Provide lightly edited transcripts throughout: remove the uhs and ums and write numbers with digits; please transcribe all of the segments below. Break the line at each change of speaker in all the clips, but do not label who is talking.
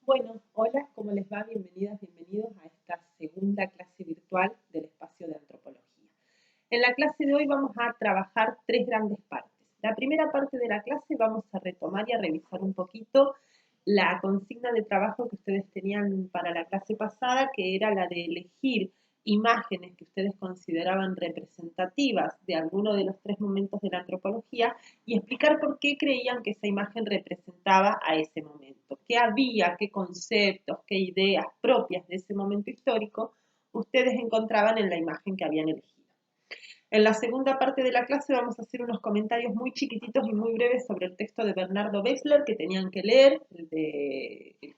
Bueno, hola, ¿cómo les va? Bienvenidas, bienvenidos a esta segunda clase virtual del espacio de antropología. En la clase de hoy vamos a trabajar tres grandes partes. La primera parte de la clase vamos a retomar y a revisar un poquito la consigna de trabajo que ustedes tenían para la clase pasada, que era la de elegir imágenes que ustedes consideraban representativas de alguno de los tres momentos de la antropología y explicar por qué creían que esa imagen representaba a ese momento, qué había, qué conceptos, qué ideas propias de ese momento histórico ustedes encontraban en la imagen que habían elegido. En la segunda parte de la clase vamos a hacer unos comentarios muy chiquititos y muy breves sobre el texto de Bernardo Wexler que tenían que leer, el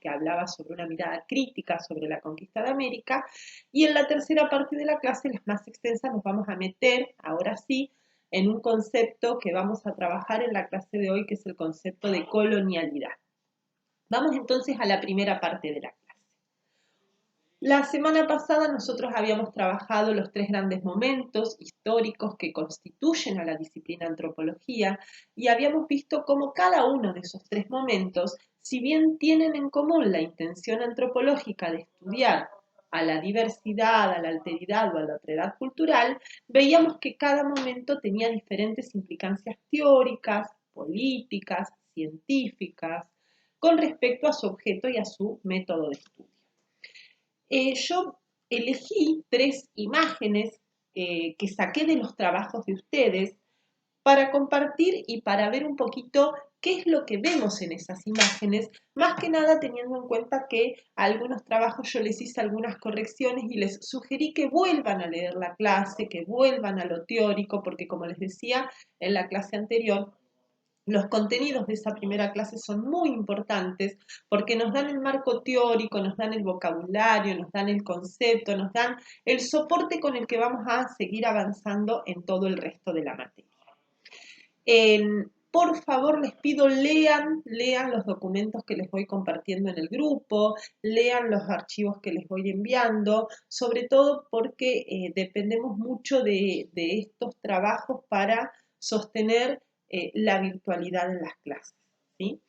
que hablaba sobre una mirada crítica sobre la conquista de América. Y en la tercera parte de la clase, las más extensas, nos vamos a meter, ahora sí, en un concepto que vamos a trabajar en la clase de hoy, que es el concepto de colonialidad. Vamos entonces a la primera parte de la clase. La semana pasada nosotros habíamos trabajado los tres grandes momentos históricos que constituyen a la disciplina antropología y habíamos visto cómo cada uno de esos tres momentos, si bien tienen en común la intención antropológica de estudiar a la diversidad, a la alteridad o a la otredad cultural, veíamos que cada momento tenía diferentes implicancias teóricas, políticas, científicas, con respecto a su objeto y a su método de estudio. Yo elegí tres imágenes que saqué de los trabajos de ustedes para compartir y para ver un poquito qué es lo que vemos en esas imágenes, más que nada teniendo en cuenta que a algunos trabajos yo les hice algunas correcciones y les sugerí que vuelvan a leer la clase, que vuelvan a lo teórico, porque como les decía en la clase anterior, los contenidos de esa primera clase son muy importantes porque nos dan el marco teórico, nos dan el vocabulario, nos dan el concepto, nos dan el soporte con el que vamos a seguir avanzando en todo el resto de la materia. Por favor, les pido, lean los documentos que les voy compartiendo en el grupo, lean los archivos que les voy enviando, sobre todo porque dependemos mucho de estos trabajos para sostener la virtualidad en las clases, ¿sí?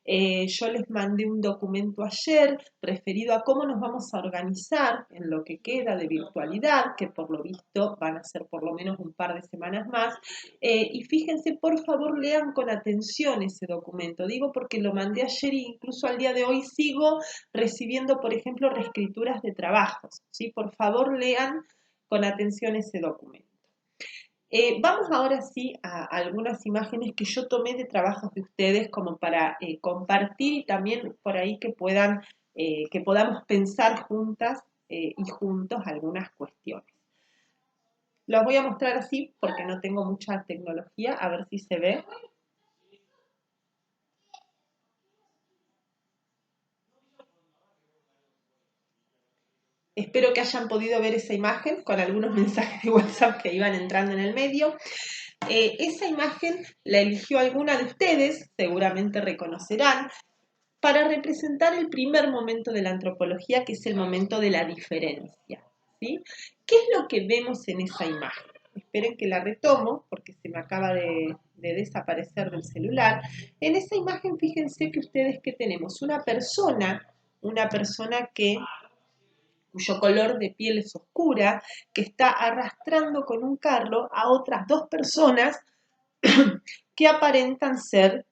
Yo les mandé un documento ayer referido a cómo nos vamos a organizar en lo que queda de virtualidad, que por lo visto van a ser por lo menos un par de semanas más. Y fíjense, por favor, lean con atención ese documento. Digo porque lo mandé ayer e incluso al día de hoy sigo recibiendo, por ejemplo, reescrituras de trabajos, ¿sí? Por favor, lean con atención ese documento. Vamos ahora sí a algunas imágenes que yo tomé de trabajos de ustedes como para compartir y también por ahí que podamos pensar juntas y juntos algunas cuestiones. Los voy a mostrar así porque no tengo mucha tecnología, a ver si se ve. Espero que hayan podido ver esa imagen con algunos mensajes de WhatsApp que iban entrando en el medio. Esa imagen la eligió alguna de ustedes, seguramente reconocerán, para representar el primer momento de la antropología, que es el momento de la diferencia, ¿sí? ¿Qué es lo que vemos en esa imagen? Esperen que la retomo porque se me acaba de desaparecer del celular. En esa imagen, fíjense que ustedes que tenemos una persona cuyo color de piel es oscura, que está arrastrando con un carro a otras dos personas que aparentan ser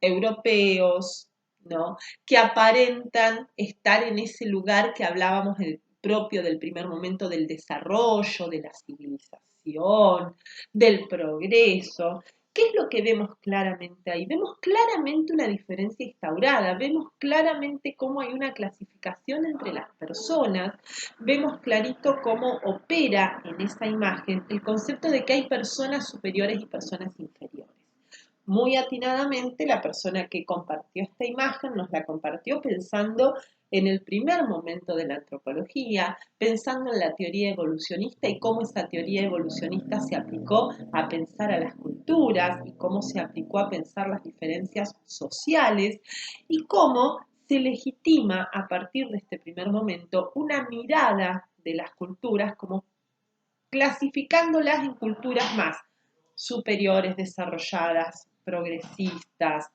europeos, ¿no? Que aparentan estar en ese lugar que hablábamos propio del primer momento del desarrollo, de la civilización, del progreso. ¿Qué es lo que vemos claramente ahí? Vemos claramente una diferencia instaurada, vemos claramente cómo hay una clasificación entre las personas, vemos clarito cómo opera en esa imagen el concepto de que hay personas superiores y personas inferiores. Muy atinadamente, la persona que compartió esta imagen nos la compartió pensando en el primer momento de la antropología, pensando en la teoría evolucionista y cómo esa teoría evolucionista se aplicó a pensar a las culturas y cómo se aplicó a pensar las diferencias sociales y cómo se legitima a partir de este primer momento una mirada de las culturas como clasificándolas en culturas más superiores, desarrolladas, progresistas,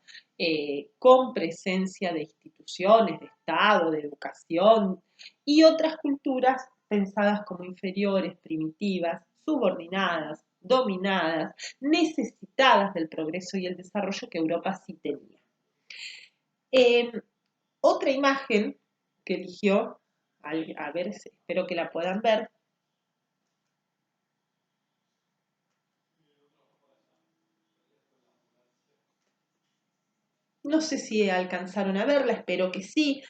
con presencia de instituciones, de Estado, de educación, y otras culturas pensadas como inferiores, primitivas, subordinadas, dominadas, necesitadas del progreso y el desarrollo que Europa sí tenía. Otra imagen que eligió, a ver, espero que la puedan ver. No sé si alcanzaron a verla, espero que sí.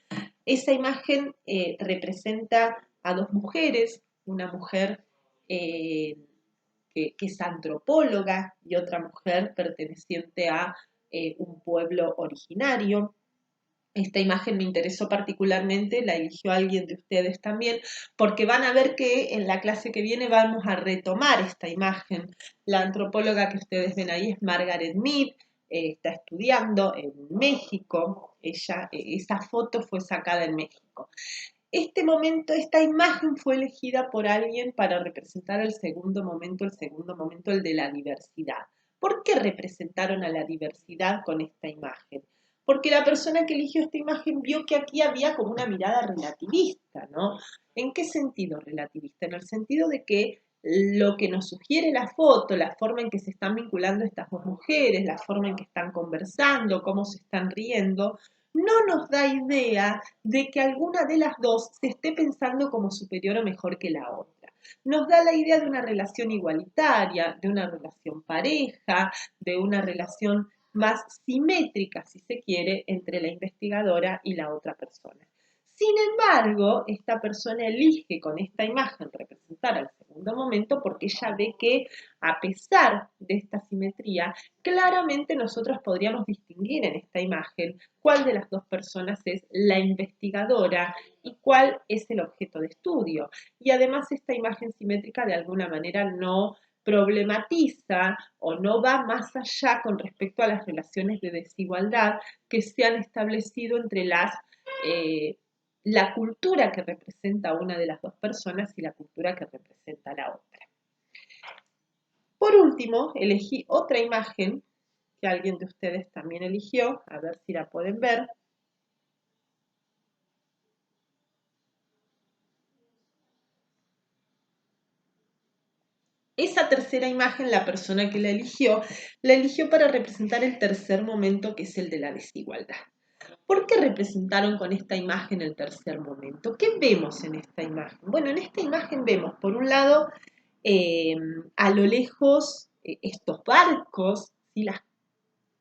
Esa imagen representa a dos mujeres, una mujer que es antropóloga y otra mujer perteneciente a un pueblo originario. Esta imagen me interesó particularmente, la eligió alguien de ustedes también, porque van a ver que en la clase que viene vamos a retomar esta imagen. La antropóloga que ustedes ven ahí es Margaret Mead, está estudiando en México, esa foto fue sacada en México. Este momento, esta imagen fue elegida por alguien para representar el segundo momento, el de la diversidad. ¿Por qué representaron a la diversidad con esta imagen? Porque la persona que eligió esta imagen vio que aquí había como una mirada relativista, ¿no? ¿En qué sentido relativista? En el sentido de que lo que nos sugiere la foto, la forma en que se están vinculando estas dos mujeres, la forma en que están conversando, cómo se están riendo, no nos da idea de que alguna de las dos se esté pensando como superior o mejor que la otra. Nos da la idea de una relación igualitaria, de una relación pareja, de una relación más simétrica, si se quiere, entre la investigadora y la otra persona. Sin embargo, esta persona elige con esta imagen representar al segundo momento porque ella ve que, a pesar de esta simetría, claramente nosotros podríamos distinguir en esta imagen cuál de las dos personas es la investigadora y cuál es el objeto de estudio. Y además esta imagen simétrica de alguna manera no problematiza o no va más allá con respecto a las relaciones de desigualdad que se han establecido entre la cultura que representa a una de las dos personas y la cultura que representa a la otra. Por último, elegí otra imagen que alguien de ustedes también eligió, a ver si la pueden ver. Esa tercera imagen, la persona que la eligió para representar el tercer momento, que es el de la desigualdad. ¿Por qué representaron con esta imagen el tercer momento? ¿Qué vemos en esta imagen? Bueno, en esta imagen vemos, por un lado, a lo lejos, estos barcos y las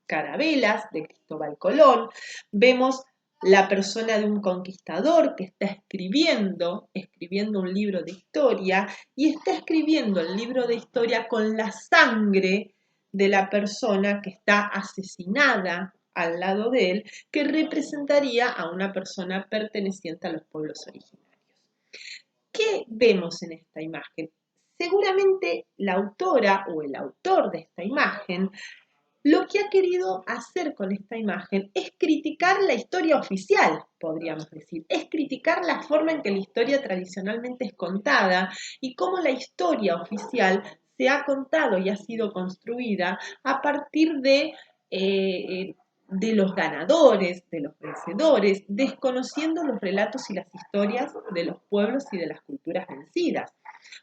carabelas de Cristóbal Colón. Vemos la persona de un conquistador que está escribiendo un libro de historia y está escribiendo el libro de historia con la sangre de la persona que está asesinada al lado de él, que representaría a una persona perteneciente a los pueblos originarios. ¿Qué vemos en esta imagen? Seguramente la autora o el autor de esta imagen lo que ha querido hacer con esta imagen es criticar la historia oficial, podríamos decir, es criticar la forma en que la historia tradicionalmente es contada y cómo la historia oficial se ha contado y ha sido construida a partir de los ganadores, de los vencedores, desconociendo los relatos y las historias de los pueblos y de las culturas vencidas.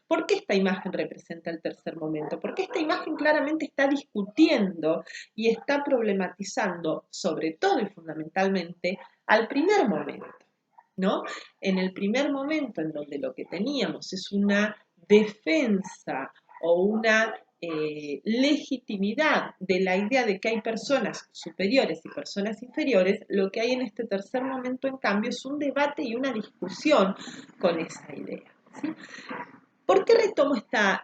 ¿Por qué esta imagen representa el tercer momento? Porque esta imagen claramente está discutiendo y está problematizando, sobre todo y fundamentalmente, al primer momento, ¿no? En el primer momento en donde lo que teníamos es una defensa o una legitimidad de la idea de que hay personas superiores y personas inferiores, lo que hay en este tercer momento, en cambio, es un debate y una discusión con esa idea, ¿sí? ¿Por qué retomo estas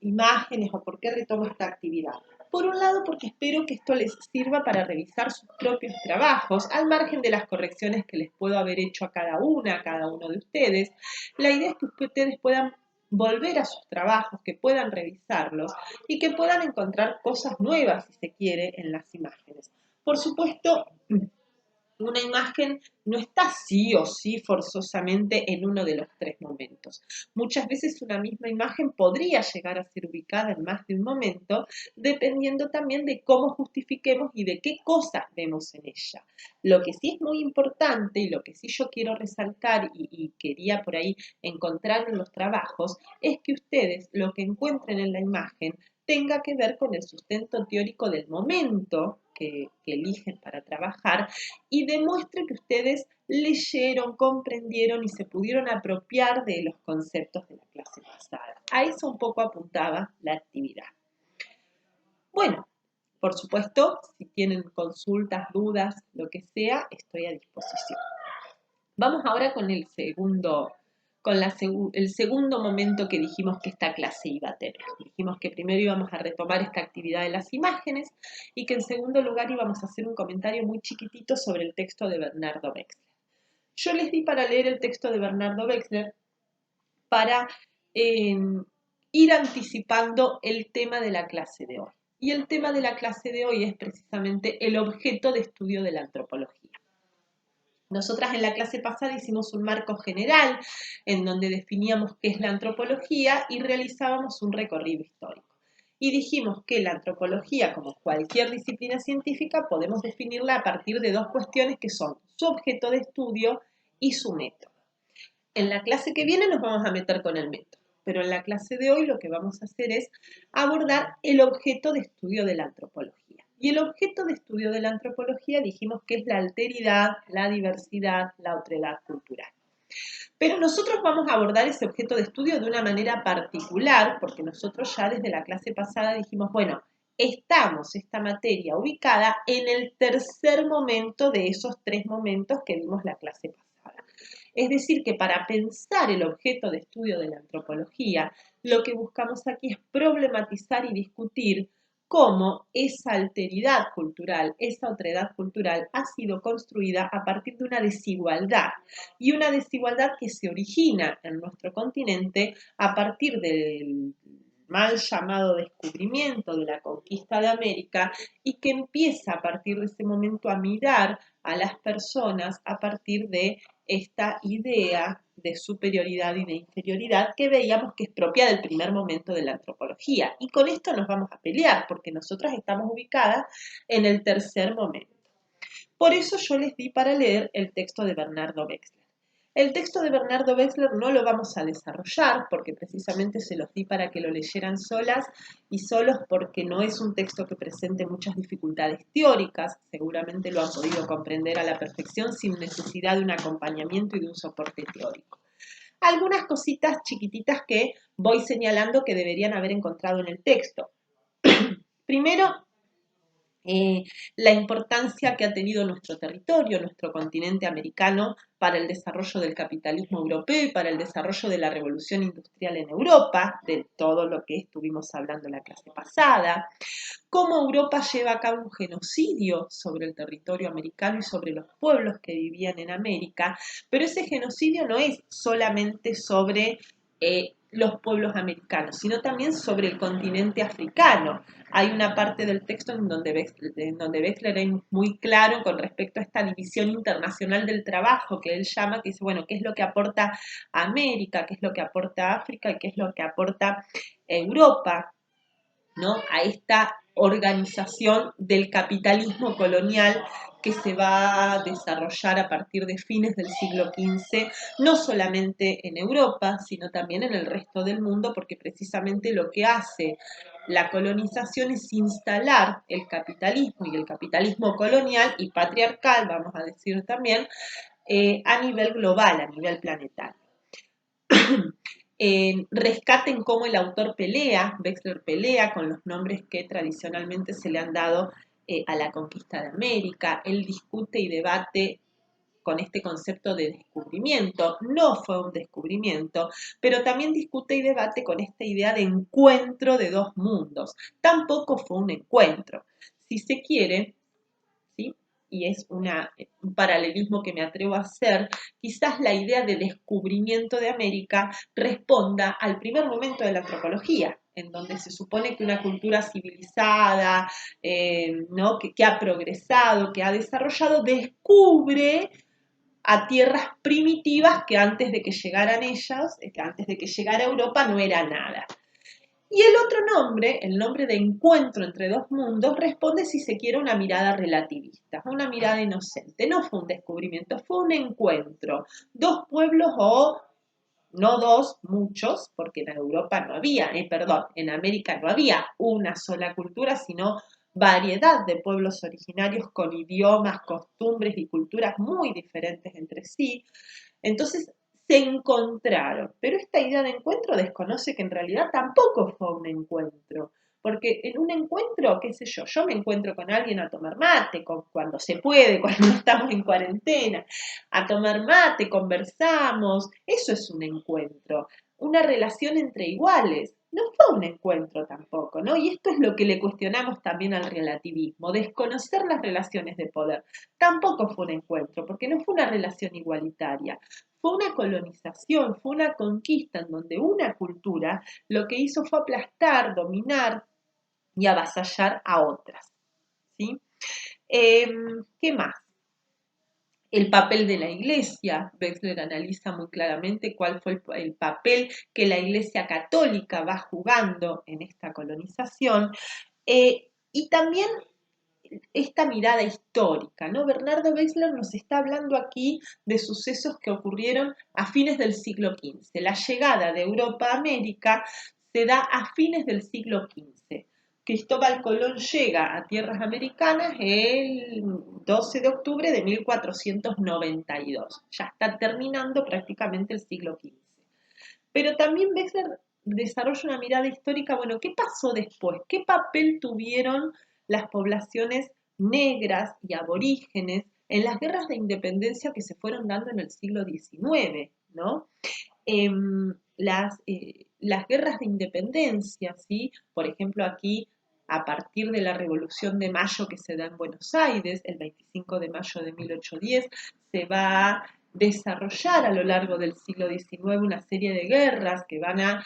imágenes o por qué retomo esta actividad? Por un lado, porque espero que esto les sirva para revisar sus propios trabajos, al margen de las correcciones que les puedo haber hecho a cada uno de ustedes. La idea es que ustedes puedan volver a sus trabajos, que puedan revisarlos y que puedan encontrar cosas nuevas, si se quiere, en las imágenes. Por supuesto, Una imagen no está sí o sí forzosamente en uno de los tres momentos. Muchas veces una misma imagen podría llegar a ser ubicada en más de un momento, dependiendo también de cómo justifiquemos y de qué cosas vemos en ella. Lo que sí es muy importante y lo que sí yo quiero resaltar y quería por ahí encontrar en los trabajos es que ustedes lo que encuentren en la imagen tenga que ver con el sustento teórico del momento que eligen para trabajar y demuestre que ustedes leyeron, comprendieron y se pudieron apropiar de los conceptos de la clase pasada. A eso un poco apuntaba la actividad. Bueno, por supuesto, si tienen consultas, dudas, lo que sea, estoy a disposición. Vamos ahora con el segundo momento que dijimos que esta clase iba a tener. Dijimos que primero íbamos a retomar esta actividad de las imágenes y que en segundo lugar íbamos a hacer un comentario muy chiquitito sobre el texto de Bernardo Wexler. Yo les di para leer el texto de Bernardo Wexler para ir anticipando el tema de la clase de hoy. Y el tema de la clase de hoy es precisamente el objeto de estudio de la antropología. Nosotras en la clase pasada hicimos un marco general en donde definíamos qué es la antropología y realizábamos un recorrido histórico. Y dijimos que la antropología, como cualquier disciplina científica, podemos definirla a partir de dos cuestiones que son su objeto de estudio y su método. En la clase que viene nos vamos a meter con el método, pero en la clase de hoy lo que vamos a hacer es abordar el objeto de estudio de la antropología. Y el objeto de estudio de la antropología dijimos que es la alteridad, la diversidad, la otredad cultural. Pero nosotros vamos a abordar ese objeto de estudio de una manera particular, porque nosotros ya desde la clase pasada dijimos, bueno, estamos esta materia ubicada en el tercer momento de esos tres momentos que vimos la clase pasada. Es decir, que para pensar el objeto de estudio de la antropología, lo que buscamos aquí es problematizar y discutir cómo esa alteridad cultural, esa otredad cultural ha sido construida a partir de una desigualdad y una desigualdad que se origina en nuestro continente a partir del mal llamado descubrimiento de la conquista de América y que empieza a partir de ese momento a mirar a las personas a partir de esta idea de superioridad y de inferioridad que veíamos que es propia del primer momento de la antropología. Y con esto nos vamos a pelear, porque nosotras estamos ubicadas en el tercer momento. Por eso yo les di para leer el texto de Bernardo Wexler. El texto de Bernardo Wexler no lo vamos a desarrollar porque precisamente se los di para que lo leyeran solas y solos porque no es un texto que presente muchas dificultades teóricas, seguramente lo han podido comprender a la perfección sin necesidad de un acompañamiento y de un soporte teórico. Algunas cositas chiquititas que voy señalando que deberían haber encontrado en el texto. Primero, la importancia que ha tenido nuestro territorio, nuestro continente americano, para el desarrollo del capitalismo europeo y para el desarrollo de la revolución industrial en Europa, de todo lo que estuvimos hablando en la clase pasada, cómo Europa lleva a cabo un genocidio sobre el territorio americano y sobre los pueblos que vivían en América, pero ese genocidio no es solamente sobre los pueblos americanos, sino también sobre el continente africano. Hay una parte del texto en donde Wexler es muy claro con respecto a esta división internacional del trabajo que él llama, que dice, bueno, ¿qué es lo que aporta América? ¿Qué es lo que aporta África? ¿Y qué es lo que aporta Europa? ¿No? A esta organización del capitalismo colonial que se va a desarrollar a partir de fines del siglo XV, no solamente en Europa, sino también en el resto del mundo, porque precisamente lo que hace la colonización es instalar el capitalismo y el capitalismo colonial y patriarcal, vamos a decir también, a nivel global, a nivel planetario. Rescaten cómo el autor pelea, Wexler pelea con los nombres que tradicionalmente se le han dado a la conquista de América. Él discute y debate con este concepto de descubrimiento. No fue un descubrimiento, pero también discute y debate con esta idea de encuentro de dos mundos. Tampoco fue un encuentro. Si se quiere, ¿sí? Y es un paralelismo que me atrevo a hacer, quizás la idea de descubrimiento de América responda al primer momento de la antropología, en donde se supone que una cultura civilizada, ¿no? que ha progresado, que ha desarrollado, descubre a tierras primitivas que antes de que llegaran ellas, que antes de que llegara a Europa no era nada. Y el otro nombre, el nombre de encuentro entre dos mundos, responde, si se quiere, una mirada relativista, una mirada inocente. No fue un descubrimiento, fue un encuentro. Dos pueblos o no dos, muchos, porque en Europa no había, en América no había una sola cultura, sino variedad de pueblos originarios con idiomas, costumbres y culturas muy diferentes entre sí. Entonces se encontraron, pero esta idea de encuentro desconoce que en realidad tampoco fue un encuentro, porque en un encuentro, qué sé yo me encuentro con alguien a tomar mate, cuando se puede, cuando no estamos en cuarentena, a tomar mate, conversamos, eso es un encuentro, una relación entre iguales. No fue un encuentro tampoco, ¿no? Y esto es lo que le cuestionamos también al relativismo, desconocer las relaciones de poder. Tampoco fue un encuentro, porque no fue una relación igualitaria. Fue una colonización, fue una conquista en donde una cultura lo que hizo fue aplastar, dominar y avasallar a otras. ¿Sí? ¿Qué más? El papel de la Iglesia. Wexler analiza muy claramente cuál fue el papel que la Iglesia católica va jugando en esta colonización. Y también esta mirada histórica, ¿no? Bernardo Wexler nos está hablando aquí de sucesos que ocurrieron a fines del siglo XV. La llegada de Europa a América se da a fines del siglo XV. Cristóbal Colón llega a tierras americanas el 12 de octubre de 1492. Ya está terminando prácticamente el siglo XV. Pero también Wexler desarrolla una mirada histórica, bueno, ¿qué pasó después? ¿Qué papel tuvieron las poblaciones negras y aborígenes en las guerras de independencia que se fueron dando en el siglo XIX, ¿no? Las guerras de independencia, ¿sí? Por ejemplo, aquí, a partir de la Revolución de Mayo que se da en Buenos Aires, el 25 de mayo de 1810, se va a desarrollar a lo largo del siglo XIX una serie de guerras que van a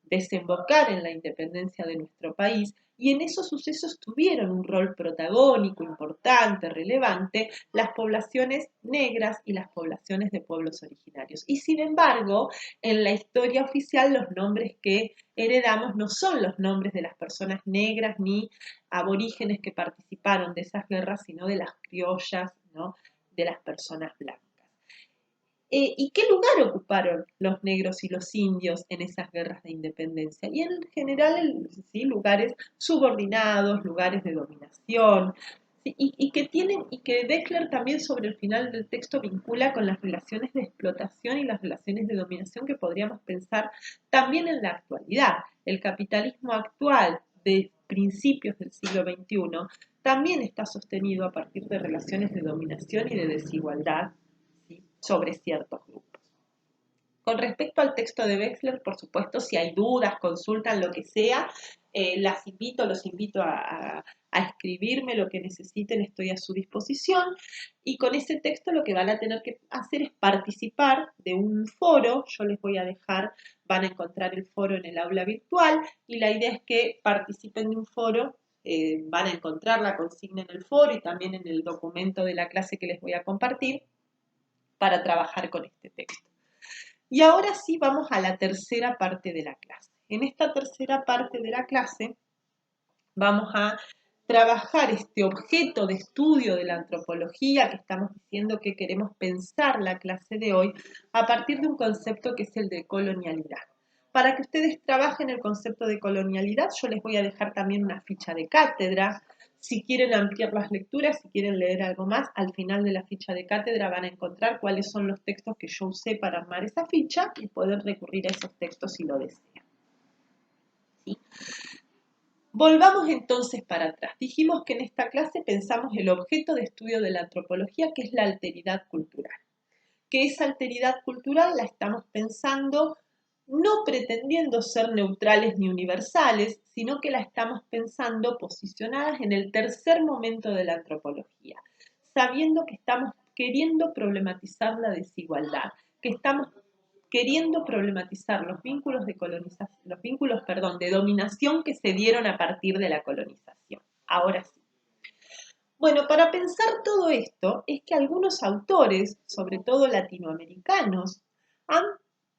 desembocar en la independencia de nuestro país, y en esos sucesos tuvieron un rol protagónico, importante, relevante, las poblaciones negras y las poblaciones de pueblos originarios. Y sin embargo, en la historia oficial los nombres que heredamos no son los nombres de las personas negras ni aborígenes que participaron de esas guerras, sino de las criollas, ¿no? De las personas blancas. ¿Y qué lugar ocuparon los negros y los indios en esas guerras de independencia? Y en general, ¿sí? Lugares subordinados, lugares de dominación, ¿sí? Y que Wexler también sobre el final del texto vincula con las relaciones de explotación y las relaciones de dominación que podríamos pensar también en la actualidad. El capitalismo actual de principios del siglo XXI también está sostenido a partir de relaciones de dominación y de desigualdad sobre ciertos grupos. Con respecto al texto de Wexler, por supuesto, si hay dudas, consultan lo que sea, los invito a escribirme lo que necesiten, estoy a su disposición. Y con ese texto lo que van a tener que hacer es participar de un foro. Yo les voy a dejar, van a encontrar el foro en el aula virtual, y la idea es que participen de un foro. Van a encontrar la consigna en el foro y también en el documento de la clase que les voy a compartir, para trabajar con este texto. Y ahora sí vamos a la tercera parte de la clase. En esta tercera parte de la clase vamos a trabajar este objeto de estudio de la antropología que estamos diciendo que queremos pensar la clase de hoy a partir de un concepto que es el de colonialidad. Para que ustedes trabajen el concepto de colonialidad, yo les voy a dejar también una ficha de cátedra. Si quieren ampliar las lecturas, si quieren leer algo más, al final de la ficha de cátedra van a encontrar cuáles son los textos que yo usé para armar esa ficha y poder recurrir a esos textos si lo desean. ¿Sí? Volvamos entonces para atrás. Dijimos que en esta clase pensamos el objeto de estudio de la antropología, que es la alteridad cultural. Que esa alteridad cultural la estamos pensando no pretendiendo ser neutrales ni universales, sino que la estamos pensando posicionadas en el tercer momento de la antropología, sabiendo que estamos queriendo problematizar la desigualdad, que estamos queriendo problematizar los vínculos de dominación que se dieron a partir de la colonización. Ahora sí. Bueno, para pensar todo esto es que algunos autores, sobre todo latinoamericanos, han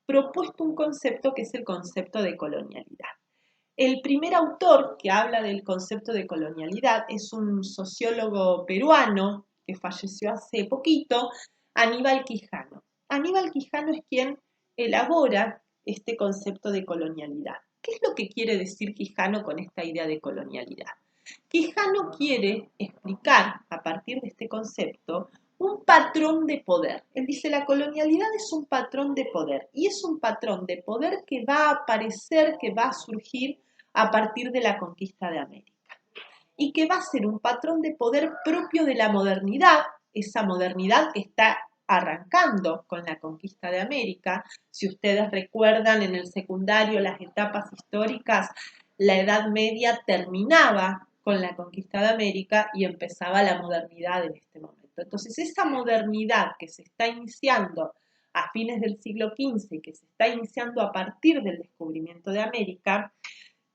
propuesto un concepto que es el concepto de colonialidad. El primer autor que habla del concepto de colonialidad es un sociólogo peruano que falleció hace poquito, Aníbal Quijano. Aníbal Quijano es quien elabora este concepto de colonialidad. ¿Qué es lo que quiere decir Quijano con esta idea de colonialidad? Quijano quiere explicar, a partir de este concepto, un patrón de poder. Él dice, la colonialidad es un patrón de poder, y es un patrón de poder que va a aparecer, que va a surgir a partir de la conquista de América, y que va a ser un patrón de poder propio de la modernidad, esa modernidad que está arrancando con la conquista de América. Si ustedes recuerdan en el secundario las etapas históricas, la Edad Media terminaba con la conquista de América y empezaba la modernidad en este momento. Entonces, esa modernidad que se está iniciando a fines del siglo XV y que se está iniciando a partir del descubrimiento de América,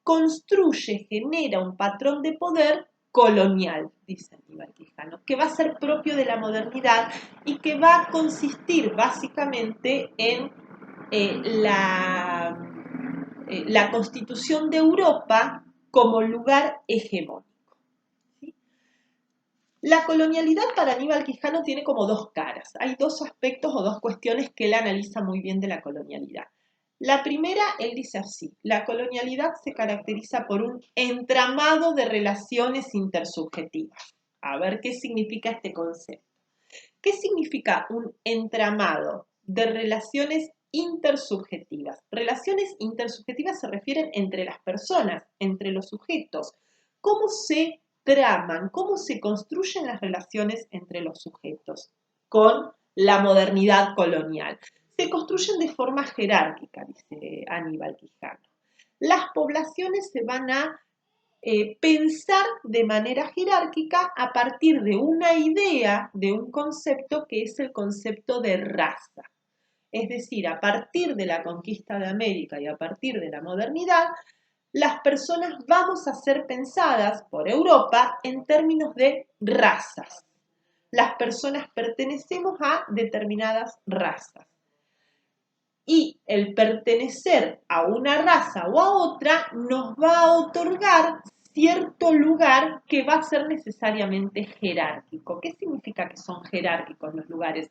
construye, genera un patrón de poder colonial, dice Aníbal Quijano, que va a ser propio de la modernidad y que va a consistir básicamente en la constitución de Europa como lugar hegemónico. ¿Sí? La colonialidad para Aníbal Quijano tiene como dos caras. Hay dos aspectos o dos cuestiones que él analiza muy bien de la colonialidad. La primera, él dice así, la colonialidad se caracteriza por un entramado de relaciones intersubjetivas. A ver, ¿qué significa este concepto? ¿Qué significa un entramado de relaciones intersubjetivas? Relaciones intersubjetivas se refieren entre las personas, entre los sujetos. ¿Cómo se traman, cómo se construyen las relaciones entre los sujetos con la modernidad colonial? Se construyen de forma jerárquica, dice Aníbal Quijano. Las poblaciones se van a pensar de manera jerárquica a partir de una idea, de un concepto que es el concepto de raza. Es decir, a partir de la conquista de América y a partir de la modernidad, las personas vamos a ser pensadas por Europa en términos de razas. Las personas pertenecemos a determinadas razas. Y el pertenecer a una raza o a otra nos va a otorgar cierto lugar que va a ser necesariamente jerárquico. ¿Qué significa que son jerárquicos los lugares?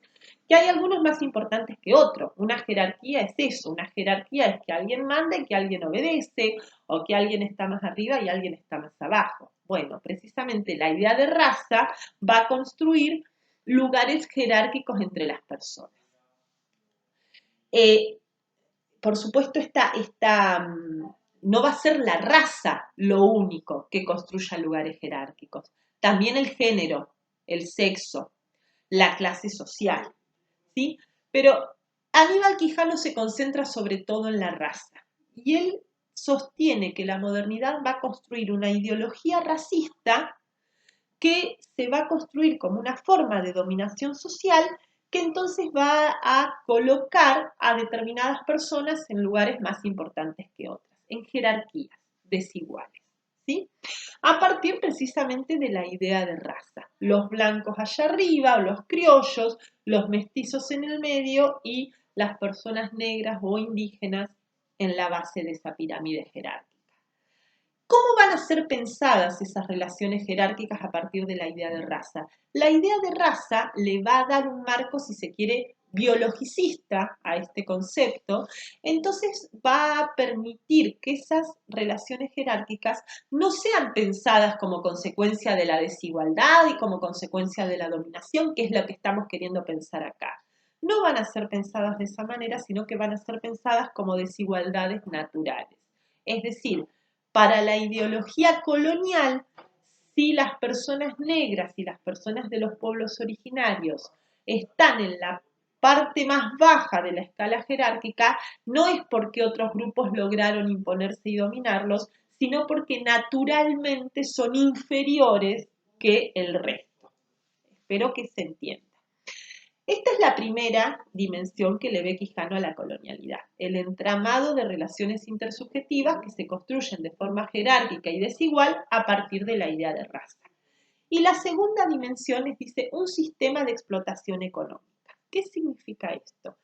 Que hay algunos más importantes que otros. Una jerarquía es eso, una jerarquía es que alguien manda y que alguien obedece, o que alguien está más arriba y alguien está más abajo. Bueno, precisamente la idea de raza va a construir lugares jerárquicos entre las personas. Por supuesto, no va a ser la raza lo único que construya lugares jerárquicos. También el género, el sexo, la clase social, ¿sí? Pero Aníbal Quijano se concentra sobre todo en la raza. Y él sostiene que la modernidad va a construir una ideología racista que se va a construir como una forma de dominación social que entonces va a colocar a determinadas personas en lugares más importantes que otras, en jerarquías desiguales, ¿sí? A partir precisamente de la idea de raza. Los blancos allá arriba, o los criollos, los mestizos en el medio y las personas negras o indígenas en la base de esa pirámide jerárquica. ¿Cómo van a ser pensadas esas relaciones jerárquicas a partir de la idea de raza? La idea de raza le va a dar un marco, si se quiere, biologicista a este concepto, entonces va a permitir que esas relaciones jerárquicas no sean pensadas como consecuencia de la desigualdad y como consecuencia de la dominación, que es lo que estamos queriendo pensar acá. No van a ser pensadas de esa manera, sino que van a ser pensadas como desigualdades naturales. Es decir, para la ideología colonial, si las personas negras y las personas de los pueblos originarios están en la parte más baja de la escala jerárquica, no es porque otros grupos lograron imponerse y dominarlos, sino porque naturalmente son inferiores que el resto. Espero que se entienda. Esta es la primera dimensión que le ve Quijano a la colonialidad, el entramado de relaciones intersubjetivas que se construyen de forma jerárquica y desigual a partir de la idea de raza. Y la segunda dimensión es, dice, un sistema de explotación económica. ¿Qué significa esto?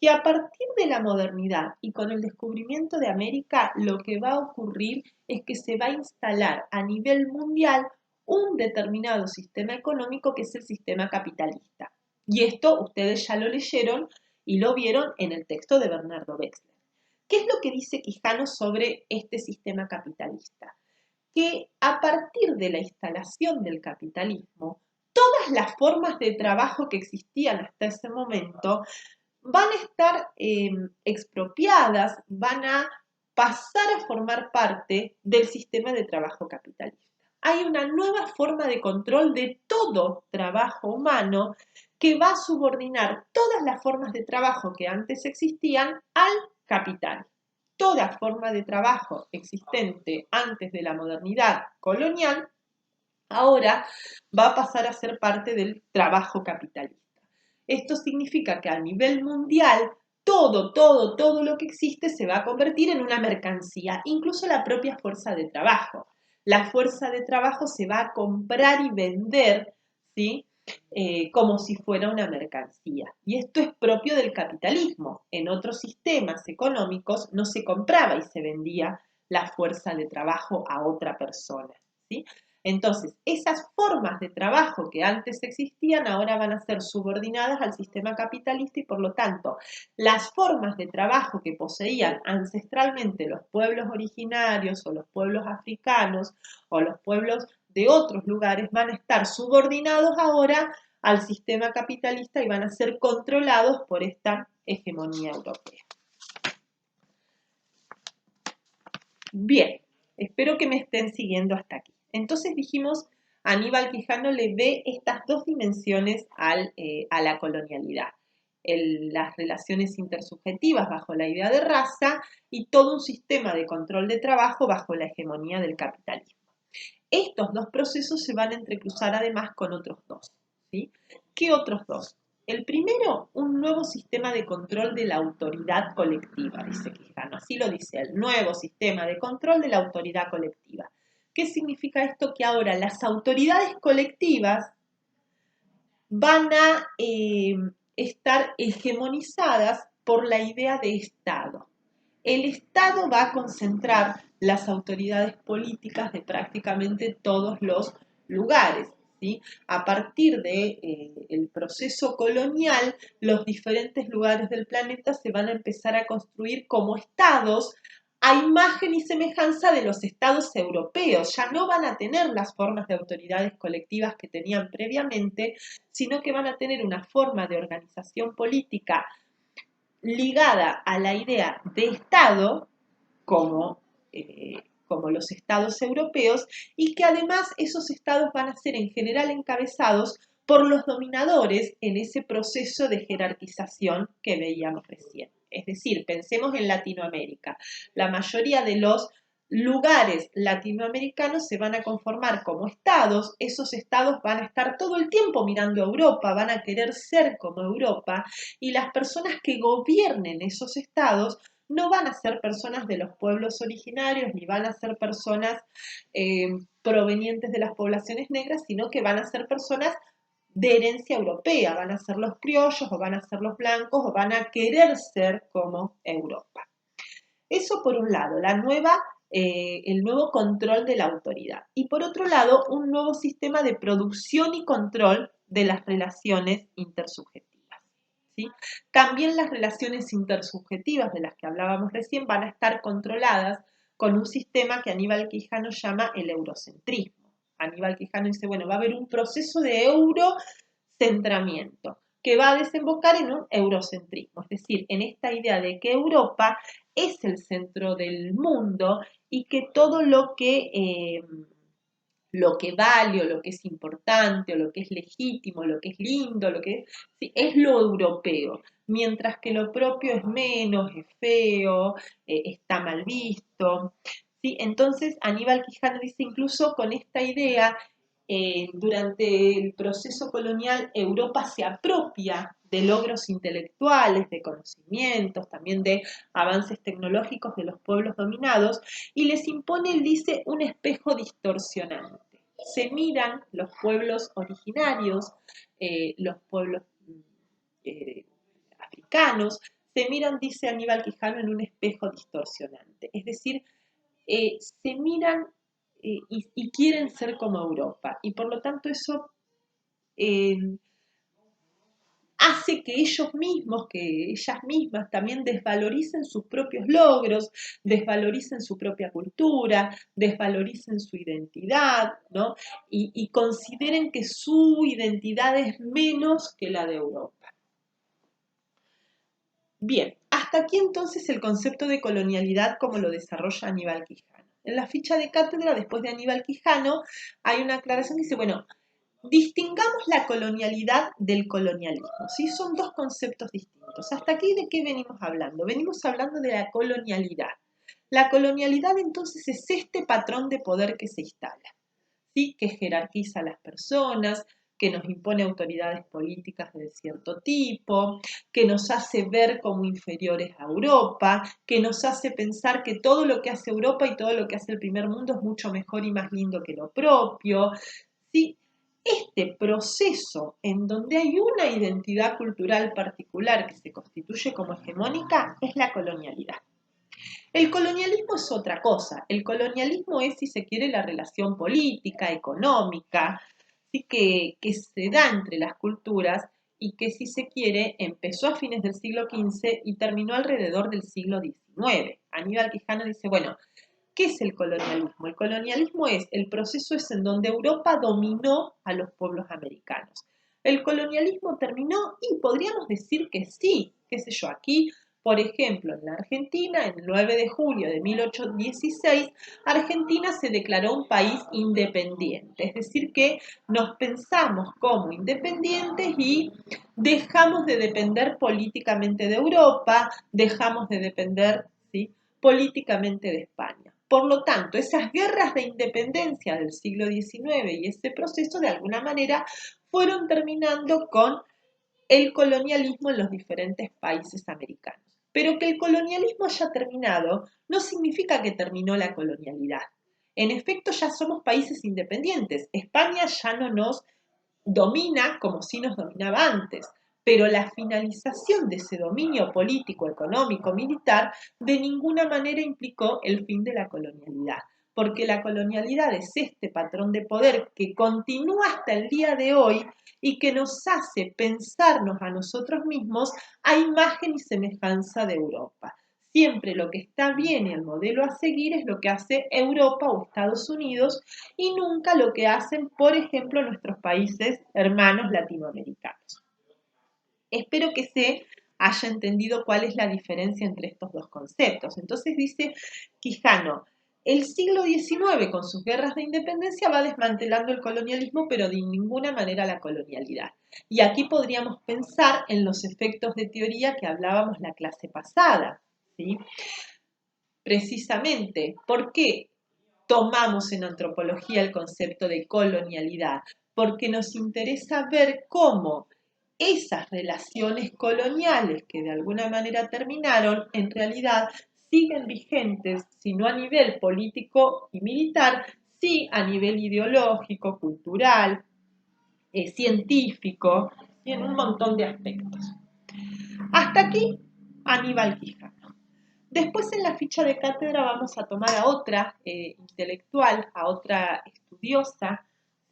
Que a partir de la modernidad y con el descubrimiento de América, lo que va a ocurrir es que se va a instalar a nivel mundial un determinado sistema económico que es el sistema capitalista. Y esto ustedes ya lo leyeron y lo vieron en el texto de Bernardo Wexler. ¿Qué es lo que dice Quijano sobre este sistema capitalista? Que a partir de la instalación del capitalismo, todas las formas de trabajo que existían hasta ese momento van a estar expropiadas, van a pasar a formar parte del sistema de trabajo capitalista. Hay una nueva forma de control de todo trabajo humano que va a subordinar todas las formas de trabajo que antes existían al capital. Toda forma de trabajo existente antes de la modernidad colonial ahora va a pasar a ser parte del trabajo capitalista. Esto significa que a nivel mundial todo lo que existe se va a convertir en una mercancía, incluso la propia fuerza de trabajo. La fuerza de trabajo se va a comprar y vender, ¿sí? Como si fuera una mercancía. Y esto es propio del capitalismo. En otros sistemas económicos no se compraba y se vendía la fuerza de trabajo a otra persona, ¿sí? Entonces, esas formas de trabajo que antes existían ahora van a ser subordinadas al sistema capitalista y por lo tanto, las formas de trabajo que poseían ancestralmente los pueblos originarios o los pueblos africanos o los pueblos de otros lugares van a estar subordinados ahora al sistema capitalista y van a ser controlados por esta hegemonía europea. Bien, espero que me estén siguiendo hasta aquí. Entonces dijimos, Aníbal Quijano le ve estas dos dimensiones a la colonialidad. Las relaciones intersubjetivas bajo la idea de raza y todo un sistema de control de trabajo bajo la hegemonía del capitalismo. Estos dos procesos se van a entrecruzar además con otros dos, ¿sí? ¿Qué otros dos? El primero, un nuevo sistema de control de la autoridad colectiva, dice Quijano. Así lo dice él, nuevo sistema de control de la autoridad colectiva. ¿Qué significa esto? Que ahora las autoridades colectivas van a estar hegemonizadas por la idea de Estado. El Estado va a concentrar las autoridades políticas de prácticamente todos los lugares, ¿sí? A partir del proceso colonial, los diferentes lugares del planeta se van a empezar a construir como estados a imagen y semejanza de los estados europeos. Ya no van a tener las formas de autoridades colectivas que tenían previamente, sino que van a tener una forma de organización política ligada a la idea de Estado, como los estados europeos, y que además esos estados van a ser en general encabezados por los dominadores en ese proceso de jerarquización que veíamos recién. Es decir, pensemos en Latinoamérica. La mayoría de los lugares latinoamericanos se van a conformar como estados, esos estados van a estar todo el tiempo mirando a Europa, van a querer ser como Europa, y las personas que gobiernen esos estados no van a ser personas de los pueblos originarios, ni van a ser personas provenientes de las poblaciones negras, sino que van a ser personas de herencia europea, van a ser los criollos, o van a ser los blancos, o van a querer ser como Europa. Eso por un lado, el nuevo control de la autoridad. Y por otro lado, un nuevo sistema de producción y control de las relaciones intersubjetivas, ¿sí? También las relaciones intersubjetivas de las que hablábamos recién van a estar controladas con un sistema que Aníbal Quijano llama el eurocentrismo. Aníbal Quijano dice, bueno, va a haber un proceso de eurocentramiento que va a desembocar en un eurocentrismo, es decir, en esta idea de que Europa es el centro del mundo y que todo lo que vale o lo que es importante o lo que es legítimo, lo que es lindo, sí, es lo europeo, mientras que lo propio es menos, es feo, está mal visto. ¿Sí? Entonces Aníbal Quijano dice incluso con esta idea, durante el proceso colonial Europa se apropia de logros intelectuales, de conocimientos, también de avances tecnológicos de los pueblos dominados, y les impone, él dice, un espejo distorsionante. Se miran los pueblos originarios, los pueblos africanos, se miran, dice Aníbal Quijano, en un espejo distorsionante. Es decir, se miran y quieren ser como Europa. Y por lo tanto eso hace que ellos mismos, que ellas mismas también desvaloricen sus propios logros, desvaloricen su propia cultura, desvaloricen su identidad, ¿no? Y consideren que su identidad es menos que la de Europa. Bien, hasta aquí entonces el concepto de colonialidad como lo desarrolla Aníbal Quijano. En la ficha de cátedra, después de Aníbal Quijano, hay una aclaración que dice, bueno, distingamos la colonialidad del colonialismo, ¿sí? Son dos conceptos distintos. ¿Hasta aquí de qué venimos hablando? Venimos hablando de la colonialidad. La colonialidad entonces es este patrón de poder que se instala, ¿sí? Que jerarquiza a las personas, que nos impone autoridades políticas de cierto tipo, que nos hace ver como inferiores a Europa, que nos hace pensar que todo lo que hace Europa y todo lo que hace el primer mundo es mucho mejor y más lindo que lo propio, ¿sí? Este proceso en donde hay una identidad cultural particular que se constituye como hegemónica es la colonialidad. El colonialismo es otra cosa. El colonialismo es, si se quiere, la relación política, económica, ¿sí? que se da entre las culturas y que, si se quiere, empezó a fines del siglo XV y terminó alrededor del siglo XIX. Aníbal Quijano dice, bueno, ¿qué es el colonialismo? El colonialismo es el proceso en donde Europa dominó a los pueblos americanos. El colonialismo terminó y podríamos decir que sí, qué sé yo, aquí, por ejemplo, en la Argentina, el 9 de julio de 1816, Argentina se declaró un país independiente, es decir, que nos pensamos como independientes y dejamos de depender políticamente de Europa, dejamos de depender, ¿sí?, políticamente de España. Por lo tanto, esas guerras de independencia del siglo XIX y ese proceso de alguna manera fueron terminando con el colonialismo en los diferentes países americanos. Pero que el colonialismo haya terminado no significa que terminó la colonialidad. En efecto, ya somos países independientes. España ya no nos domina como si nos dominaba antes, pero la finalización de ese dominio político, económico, militar, de ninguna manera implicó el fin de la colonialidad, porque la colonialidad es este patrón de poder que continúa hasta el día de hoy y que nos hace pensarnos a nosotros mismos a imagen y semejanza de Europa. Siempre lo que está bien y el modelo a seguir es lo que hace Europa o Estados Unidos y nunca lo que hacen, por ejemplo, nuestros países hermanos latinoamericanos. Espero que se haya entendido cuál es la diferencia entre estos dos conceptos. Entonces dice Quijano, el siglo XIX con sus guerras de independencia va desmantelando el colonialismo, pero de ninguna manera la colonialidad. Y aquí podríamos pensar en los efectos de teoría que hablábamos la clase pasada, ¿sí? Precisamente, ¿por qué tomamos en antropología el concepto de colonialidad? Porque nos interesa ver cómo esas relaciones coloniales que de alguna manera terminaron, en realidad siguen vigentes, si no a nivel político y militar, sí a nivel ideológico, cultural, científico y en un montón de aspectos. Hasta aquí, Aníbal Quijano. Después en la ficha de cátedra vamos a tomar a otra intelectual, a otra estudiosa,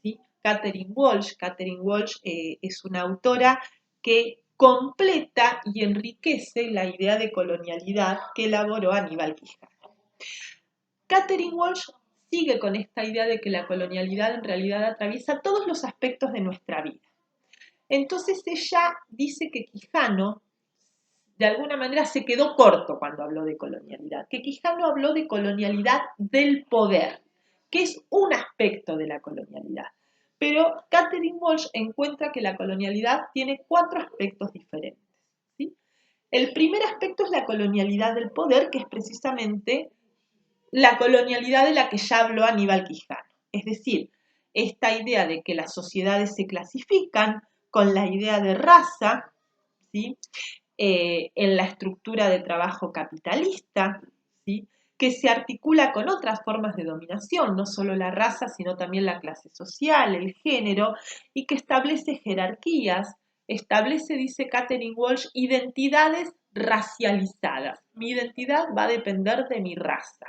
¿sí? Katherine Walsh. Katherine Walsh es una autora que completa y enriquece la idea de colonialidad que elaboró Aníbal Quijano. Katherine Walsh sigue con esta idea de que la colonialidad en realidad atraviesa todos los aspectos de nuestra vida. Entonces ella dice que Quijano de alguna manera se quedó corto cuando habló de colonialidad, que Quijano habló de colonialidad del poder, que es un aspecto de la colonialidad. Pero Katherine Walsh encuentra que la colonialidad tiene 4 aspectos diferentes, ¿sí? El primer aspecto es la colonialidad del poder, que es precisamente la colonialidad de la que ya habló Aníbal Quijano. Es decir, esta idea de que las sociedades se clasifican con la idea de raza, ¿sí? En la estructura de trabajo capitalista, ¿sí? Que se articula con otras formas de dominación, no solo la raza, sino también la clase social, el género, y que establece jerarquías, establece, dice Catherine Walsh, identidades racializadas. Mi identidad va a depender de mi raza.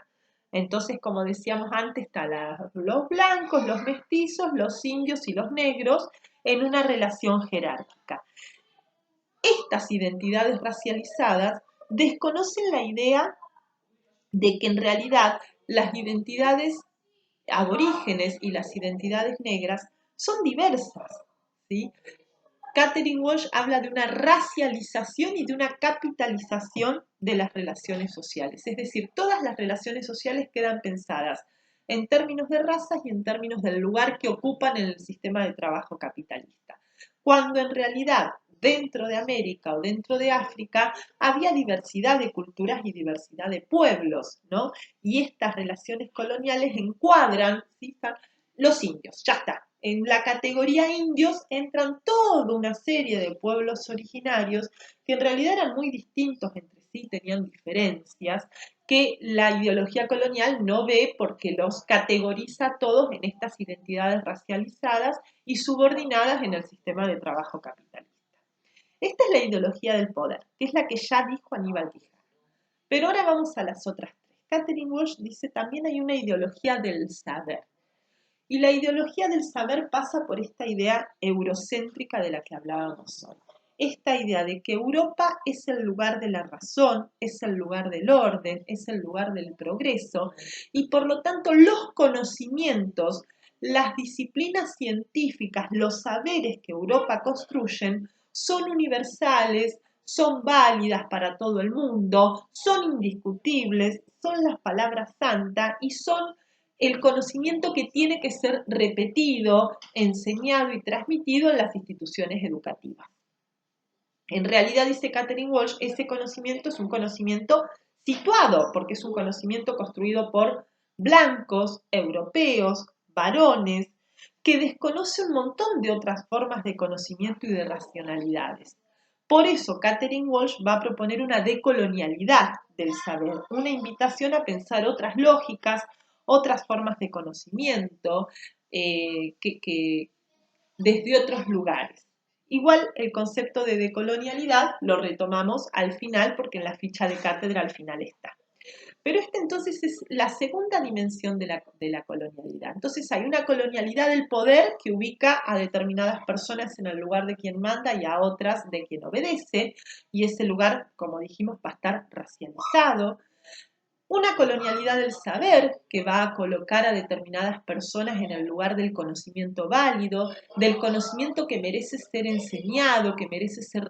Entonces, como decíamos antes, están los blancos, los mestizos, los indios y los negros en una relación jerárquica. Estas identidades racializadas desconocen la idea de que en realidad las identidades aborígenes y las identidades negras son diversas, ¿sí? Catherine Walsh habla de una racialización y de una capitalización de las relaciones sociales, es decir, todas las relaciones sociales quedan pensadas en términos de razas y en términos del lugar que ocupan en el sistema de trabajo capitalista, cuando en realidad dentro de América o dentro de África había diversidad de culturas y diversidad de pueblos, ¿no? Y estas relaciones coloniales encuadran, ¿sí? Los indios, ya está. En la categoría indios entran toda una serie de pueblos originarios que en realidad eran muy distintos entre sí, tenían diferencias, que la ideología colonial no ve porque los categoriza a todos en estas identidades racializadas y subordinadas en el sistema de trabajo capitalista. Esta es la ideología del poder, que es la que ya dijo Aníbal Quijano. Pero ahora vamos a las otras tres. Catherine Walsh dice también hay una ideología del saber. Y la ideología del saber pasa por esta idea eurocéntrica de la que hablábamos hoy. Esta idea de que Europa es el lugar de la razón, es el lugar del orden, es el lugar del progreso y por lo tanto los conocimientos, las disciplinas científicas, los saberes que Europa construyen son universales, son válidas para todo el mundo, son indiscutibles, son las palabras santas y son el conocimiento que tiene que ser repetido, enseñado y transmitido en las instituciones educativas. En realidad, dice Catherine Walsh, ese conocimiento es un conocimiento situado, porque es un conocimiento construido por blancos, europeos, varones, que desconoce un montón de otras formas de conocimiento y de racionalidades. Por eso, Catherine Walsh va a proponer una decolonialidad del saber, una invitación a pensar otras lógicas, otras formas de conocimiento, que desde otros lugares. Igual el concepto de decolonialidad lo retomamos al final porque en la ficha de cátedra al final está. Pero esta entonces es la segunda dimensión de la colonialidad. Entonces hay una colonialidad del poder que ubica a determinadas personas en el lugar de quien manda y a otras de quien obedece, y ese lugar, como dijimos, va a estar racializado. Una colonialidad del saber que va a colocar a determinadas personas en el lugar del conocimiento válido, del conocimiento que merece ser enseñado, que merece ser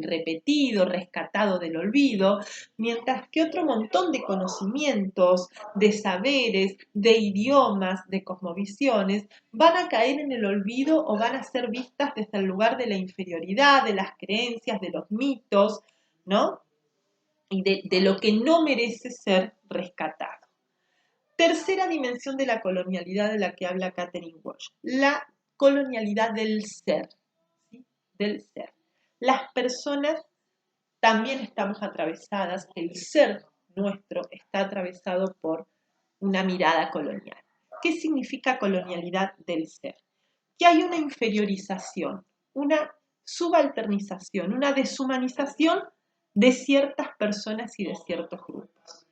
repetido, rescatado del olvido, mientras que otro montón de conocimientos, de saberes, de idiomas, de cosmovisiones, van a caer en el olvido o van a ser vistas desde el lugar de la inferioridad, de las creencias, de los mitos, ¿no? Y de lo que no merece ser rescatado. Tercera dimensión de la colonialidad de la que habla Catherine Walsh, la colonialidad del ser, ¿sí? Del ser. Las personas también estamos atravesadas, el ser nuestro está atravesado por una mirada colonial. ¿Qué significa colonialidad del ser? Que hay una inferiorización, una subalternización, una deshumanización de ciertas personas y de ciertos grupos.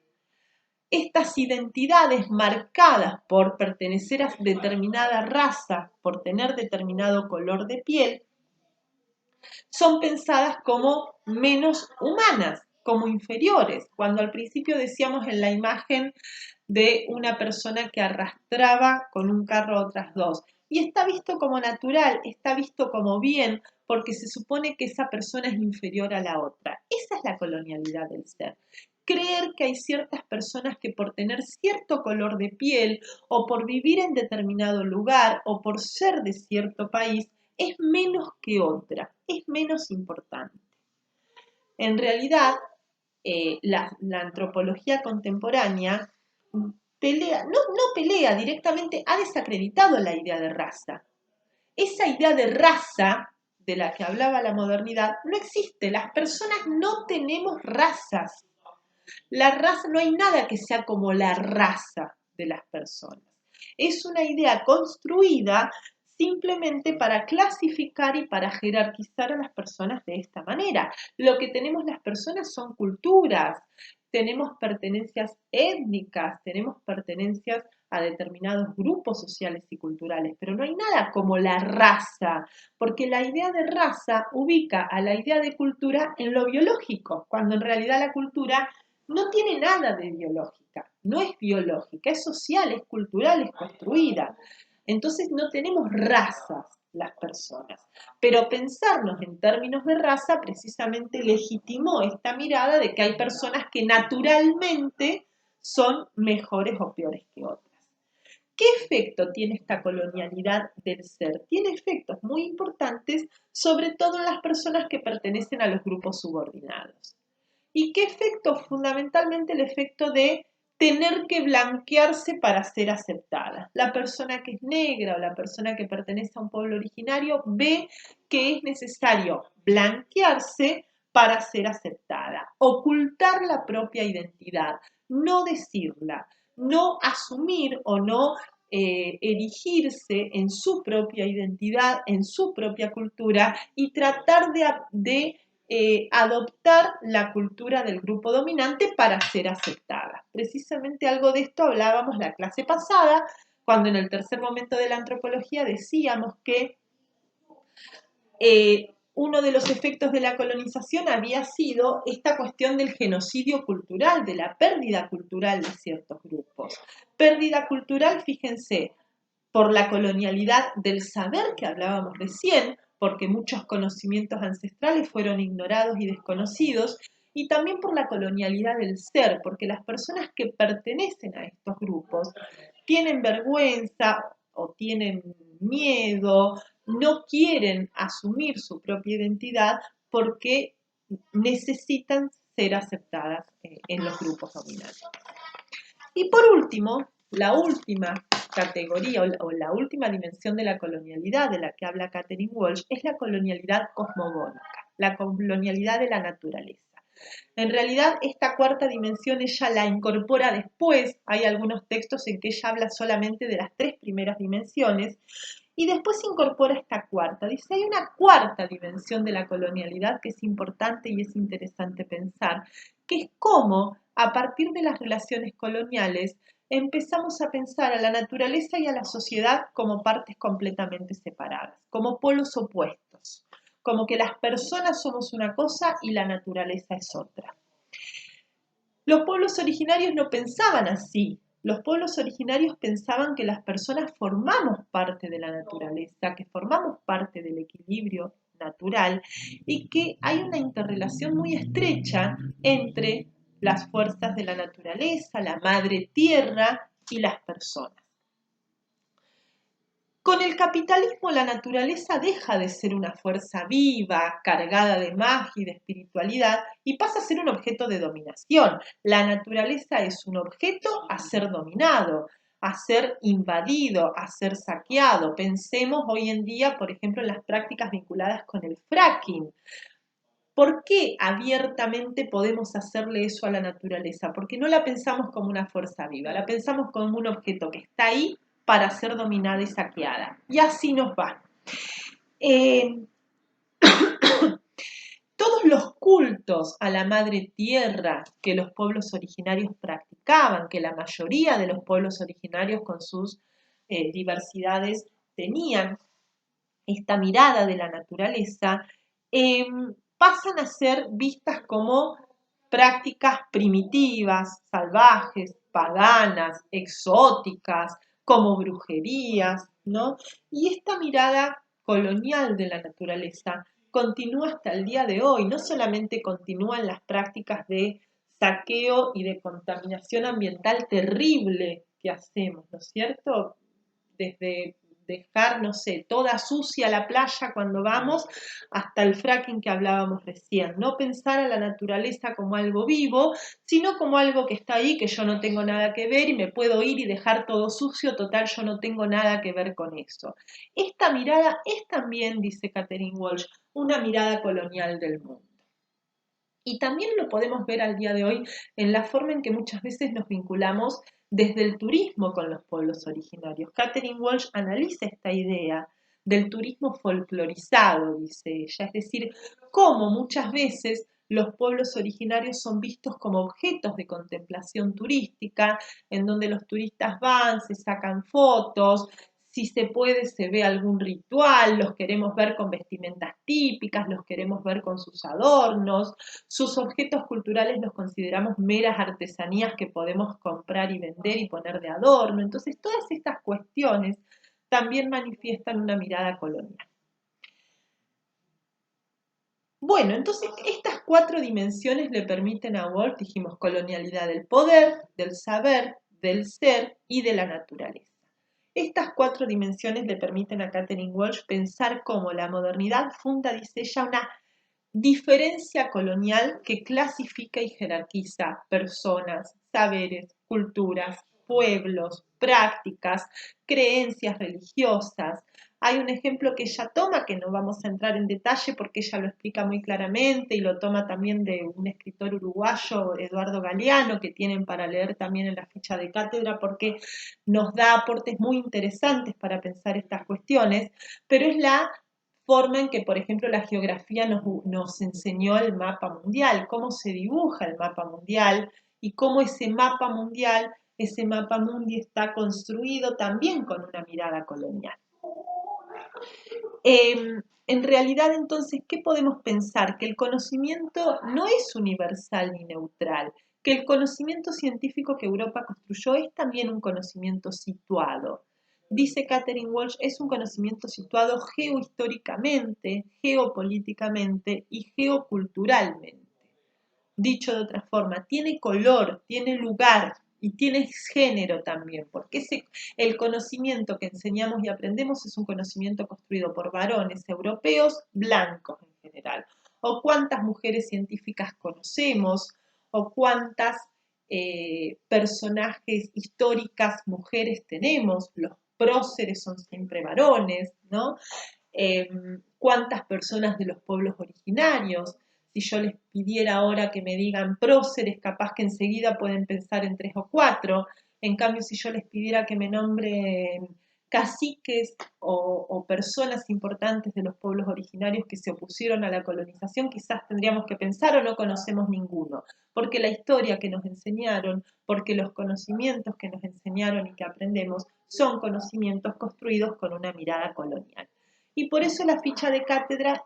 Estas identidades marcadas por pertenecer a determinada raza, por tener determinado color de piel, son pensadas como menos humanas, como inferiores, cuando al principio decíamos en la imagen de una persona que arrastraba con un carro a otras dos. Y está visto como natural, está visto como bien, porque se supone que esa persona es inferior a la otra. Esa es la colonialidad del ser. Creer que hay ciertas personas que por tener cierto color de piel o por vivir en determinado lugar o por ser de cierto país es menos que otra, es menos importante. En realidad, la antropología contemporánea pelea, no pelea directamente, ha desacreditado la idea de raza. Esa idea de raza de la que hablaba la modernidad no existe. Las personas no tenemos razas. La raza, no hay nada que sea como la raza de las personas. Es una idea construida simplemente para clasificar y para jerarquizar a las personas de esta manera. Lo que tenemos las personas son culturas, tenemos pertenencias étnicas, tenemos pertenencias a determinados grupos sociales y culturales, pero no hay nada como la raza, porque la idea de raza ubica a la idea de cultura en lo biológico, cuando en realidad la cultura no tiene nada de biológica, no es biológica, es social, es cultural, es construida. Entonces no tenemos razas las personas, pero pensarnos en términos de raza precisamente legitimó esta mirada de que hay personas que naturalmente son mejores o peores que otras. ¿Qué efecto tiene esta colonialidad del ser? Tiene efectos muy importantes, sobre todo en las personas que pertenecen a los grupos subordinados. ¿Y qué efecto? Fundamentalmente el efecto de tener que blanquearse para ser aceptada. La persona que es negra o la persona que pertenece a un pueblo originario ve que es necesario blanquearse para ser aceptada, ocultar la propia identidad, no decirla, no asumir o no erigirse en su propia identidad, en su propia cultura y tratar de adoptar la cultura del grupo dominante para ser aceptada. Precisamente algo de esto hablábamos la clase pasada, cuando en el tercer momento de la antropología decíamos que uno de los efectos de la colonización había sido esta cuestión del genocidio cultural, de la pérdida cultural de ciertos grupos. Pérdida cultural, fíjense, por la colonialidad del saber que hablábamos recién, porque muchos conocimientos ancestrales fueron ignorados y desconocidos, y también por la colonialidad del ser, porque las personas que pertenecen a estos grupos tienen vergüenza o tienen miedo, no quieren asumir su propia identidad porque necesitan ser aceptadas en los grupos dominantes. Y por último, la última categoría o la última dimensión de la colonialidad de la que habla Katherine Walsh es la colonialidad cosmogónica, la colonialidad de la naturaleza. En realidad, esta cuarta dimensión ella la incorpora después. Hay algunos textos en que ella habla solamente de las tres primeras dimensiones y después incorpora esta cuarta. Dice, hay una cuarta dimensión de la colonialidad que es importante y es interesante pensar, que es cómo, a partir de las relaciones coloniales, empezamos a pensar a la naturaleza y a la sociedad como partes completamente separadas, como polos opuestos, como que las personas somos una cosa y la naturaleza es otra. Los pueblos originarios no pensaban así. Los pueblos originarios pensaban que las personas formamos parte de la naturaleza, que formamos parte del equilibrio natural y que hay una interrelación muy estrecha entre las fuerzas de la naturaleza, la madre tierra y las personas. Con el capitalismo la naturaleza deja de ser una fuerza viva, cargada de magia y de espiritualidad y pasa a ser un objeto de dominación. La naturaleza es un objeto a ser dominado, a ser invadido, a ser saqueado. Pensemos hoy en día, por ejemplo, en las prácticas vinculadas con el fracking. ¿Por qué abiertamente podemos hacerle eso a la naturaleza? Porque no la pensamos como una fuerza viva, la pensamos como un objeto que está ahí para ser dominada y saqueada. Y así nos va. Todos los cultos a la madre tierra que los pueblos originarios practicaban, que la mayoría de los pueblos originarios con sus diversidades tenían, esta mirada de la naturaleza, pasan a ser vistas como prácticas primitivas, salvajes, paganas, exóticas, como brujerías, ¿no? Y esta mirada colonial de la naturaleza continúa hasta el día de hoy, no solamente continúan las prácticas de saqueo y de contaminación ambiental terrible que hacemos, ¿no es cierto? Desde dejar, no sé, toda sucia la playa cuando vamos, hasta el fracking que hablábamos recién. No pensar a la naturaleza como algo vivo, sino como algo que está ahí, que yo no tengo nada que ver y me puedo ir y dejar todo sucio, total, yo no tengo nada que ver con eso. Esta mirada es también, dice Catherine Walsh, una mirada colonial del mundo. Y también lo podemos ver al día de hoy en la forma en que muchas veces nos vinculamos desde el turismo con los pueblos originarios. Catherine Walsh analiza esta idea del turismo folclorizado, dice ella, es decir, cómo muchas veces los pueblos originarios son vistos como objetos de contemplación turística, en donde los turistas van, se sacan fotos, si se puede se ve algún ritual, los queremos ver con vestimentas típicas, los queremos ver con sus adornos, sus objetos culturales los consideramos meras artesanías que podemos comprar y vender y poner de adorno. Entonces, todas estas cuestiones también manifiestan una mirada colonial. Bueno, entonces estas 4 dimensiones le permiten a Walsh, dijimos, colonialidad del poder, del saber, del ser y de la naturaleza. Estas 4 dimensiones le permiten a Catherine Walsh pensar cómo la modernidad funda, dice ella, una diferencia colonial que clasifica y jerarquiza personas, saberes, culturas, pueblos, prácticas, creencias religiosas. Hay un ejemplo que ella toma, que no vamos a entrar en detalle porque ella lo explica muy claramente y lo toma también de un escritor uruguayo, Eduardo Galeano, que tienen para leer también en la ficha de cátedra porque nos da aportes muy interesantes para pensar estas cuestiones, pero es la forma en que, por ejemplo, la geografía nos enseñó el mapa mundial, cómo se dibuja el mapa mundial y cómo ese mapa mundi está construido también con una mirada colonial. En realidad, entonces, ¿qué podemos pensar? Que el conocimiento no es universal ni neutral, que el conocimiento científico que Europa construyó es también un conocimiento situado. Dice Catherine Walsh, es un conocimiento situado geohistóricamente, geopolíticamente y geoculturalmente. Dicho de otra forma, tiene color, tiene lugar y tiene género también, porque el conocimiento que enseñamos y aprendemos es un conocimiento construido por varones europeos blancos en general. O cuántas mujeres científicas conocemos, o cuántas personajes históricas mujeres tenemos, los próceres son siempre varones, ¿no? Cuántas personas de los pueblos originarios. Si yo les pidiera ahora que me digan próceres, capaz que enseguida pueden pensar en 3 o 4. En cambio, si yo les pidiera que me nombren caciques o personas importantes de los pueblos originarios que se opusieron a la colonización, quizás tendríamos que pensar o no conocemos ninguno, porque la historia que nos enseñaron, porque los conocimientos que nos enseñaron y que aprendemos son conocimientos construidos con una mirada colonial. Y por eso la ficha de cátedra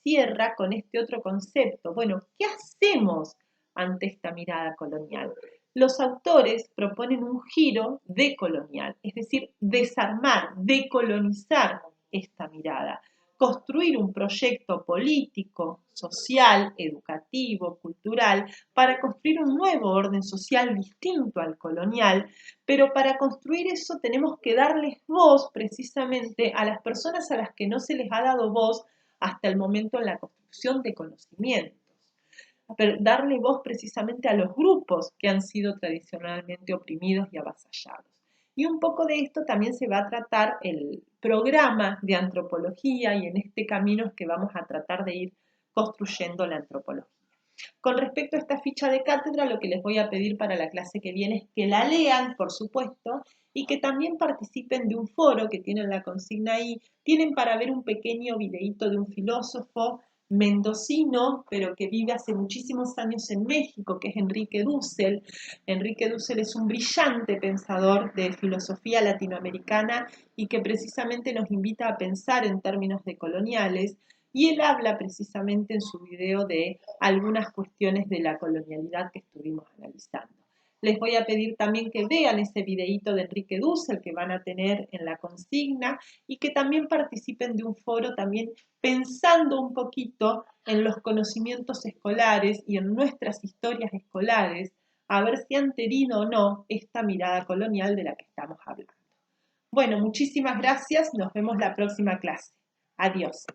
cierra con este otro concepto. Bueno, ¿qué hacemos ante esta mirada colonial? Los autores proponen un giro decolonial, es decir, desarmar, decolonizar esta mirada, construir un proyecto político, social, educativo, cultural, para construir un nuevo orden social distinto al colonial, pero para construir eso tenemos que darles voz precisamente a las personas a las que no se les ha dado voz hasta el momento en la construcción de conocimientos. Darle voz precisamente a los grupos que han sido tradicionalmente oprimidos y avasallados. Y un poco de esto también se va a tratar el programa de antropología y en este camino es que vamos a tratar de ir construyendo la antropología. Con respecto a esta ficha de cátedra, lo que les voy a pedir para la clase que viene es que la lean, por supuesto, y que también participen de un foro que tienen la consigna ahí. Tienen para ver un pequeño videíto de un filósofo mendocino, pero que vive hace muchísimos años en México, que es Enrique Dussel. Enrique Dussel es un brillante pensador de filosofía latinoamericana y que precisamente nos invita a pensar en términos decoloniales. Y él habla precisamente en su video de algunas cuestiones de la colonialidad que estuvimos analizando. Les voy a pedir también que vean ese videíto de Enrique Dussel que van a tener en la consigna y que también participen de un foro también pensando un poquito en los conocimientos escolares y en nuestras historias escolares, a ver si han tenido o no esta mirada colonial de la que estamos hablando. Bueno, muchísimas gracias. Nos vemos la próxima clase. Adiós.